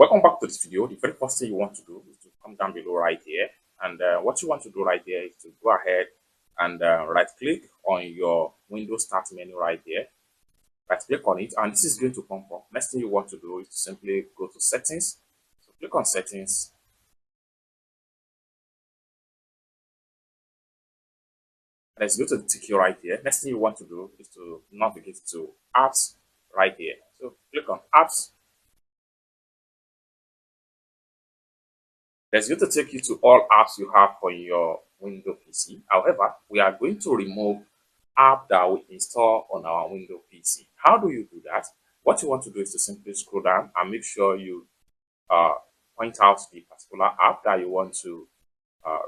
Welcome back to this video. The very first thing you want to do is to come down below right here, and what you want to do right here is to go ahead and right click on your Windows Start menu right here. Right click on it, and this is going to come up. Next thing you want to do is to simply go to settings. So click on settings. Let's go to the tick right here. Next thing you want to do is to navigate to apps right here. So click on apps. That's going to take you to all apps you have on your Windows PC. However, we are going to remove app that we install on our Windows PC. How do you do that? What you want to do is to simply scroll down and make sure you point out the particular app that you want to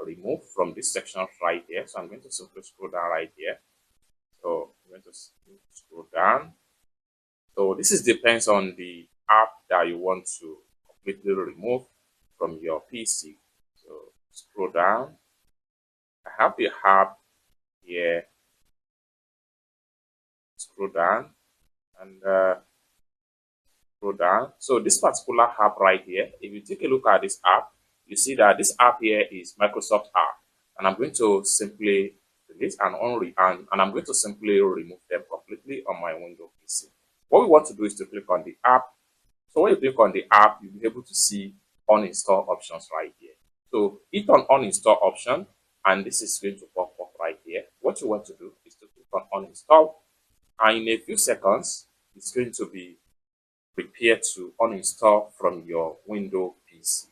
remove from this section right here. So I'm going to simply scroll down right here. So I'm going to scroll down. So this depends on the app that you want to completely remove from your PC. So scroll down. I have the app here. Scroll down and scroll down. So this particular app right here, if you take a look at this app, you see that this app here is Microsoft app, and I'm going to simply delete and I'm going to simply remove them completely on my Windows PC. What we want to do is to click on the app. So when you click on the app, you'll be able to see uninstall options right here. So hit on uninstall option, and this is going to pop up right here. What you want to do is to click on uninstall, and in a few seconds, it's going to be prepared to uninstall from your Windows PC.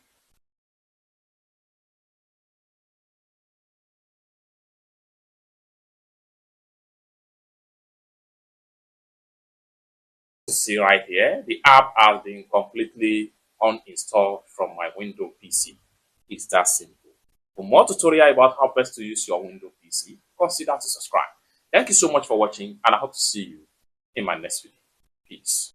See right here, the app has been completely uninstalled from my Windows PC. It's that simple. For more tutorial about how best to use your Windows PC, consider to subscribe. Thank you so much for watching, and I hope to see you in my next video. Peace.